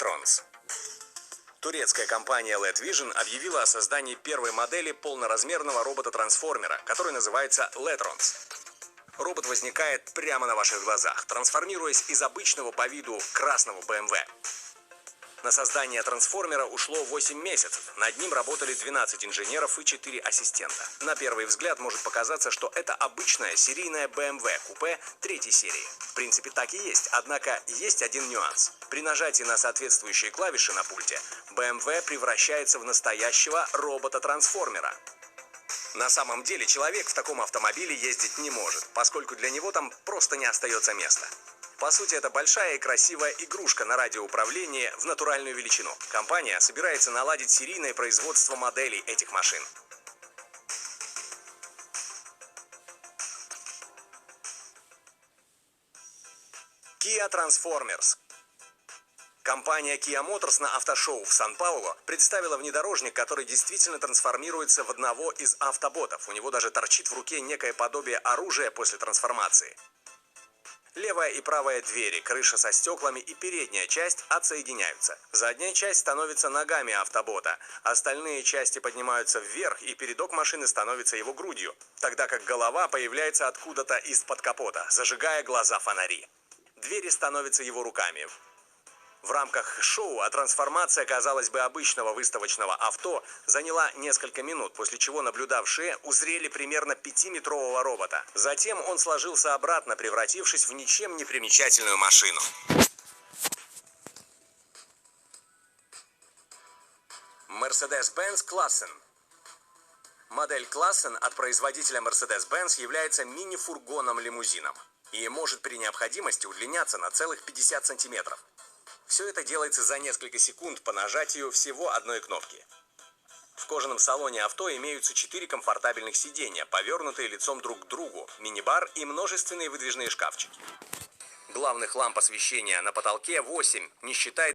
Letrons. Турецкая компания LED Vision объявила о создании первой модели полноразмерного робота-трансформера, который называется Letrons. Робот возникает прямо на ваших глазах, трансформируясь из обычного по виду красного BMW. На создание трансформера ушло 8 месяцев. Над ним работали 12 инженеров и 4 ассистента. На первый взгляд может показаться, что это обычная серийная BMW купе 3-й серии. В принципе, так и есть. Однако есть один нюанс. При нажатии на соответствующие клавиши на пульте BMW превращается в настоящего робота-трансформера. На самом деле человек в таком автомобиле ездить не может, поскольку для него там просто не остается места. По сути, это большая и красивая игрушка на радиоуправлении в натуральную величину. Компания собирается наладить серийное производство моделей этих машин. Kia Transformers. Компания Kia Motors на автошоу в Сан-Паулу представила внедорожник, который действительно трансформируется в одного из автоботов. У него даже торчит в руке некое подобие оружия после трансформации. Левая и правая двери, крыша со стеклами и передняя часть отсоединяются. Задняя часть становится ногами автобота. Остальные части поднимаются вверх, и передок машины становится его грудью, тогда как голова появляется откуда-то из-под капота, зажигая глаза фонари. Двери становятся его руками. В рамках шоу трансформация, казалось бы, обычного выставочного авто заняла несколько минут, после чего наблюдавшие узрели примерно 5-метрового робота. Затем он сложился обратно, превратившись в ничем не примечательную машину. Mercedes-Benz Klassen. Модель Klassen от производителя Mercedes-Benz является мини-фургоном-лимузином и может при необходимости удлиняться на целых 50 сантиметров. Все это делается за несколько секунд по нажатию всего одной кнопки. В кожаном салоне авто имеются 4 комфортабельных сиденья, повернутые лицом друг к другу, мини-бар и множественные выдвижные шкафчики. Главных ламп освещения на потолке 8, не считая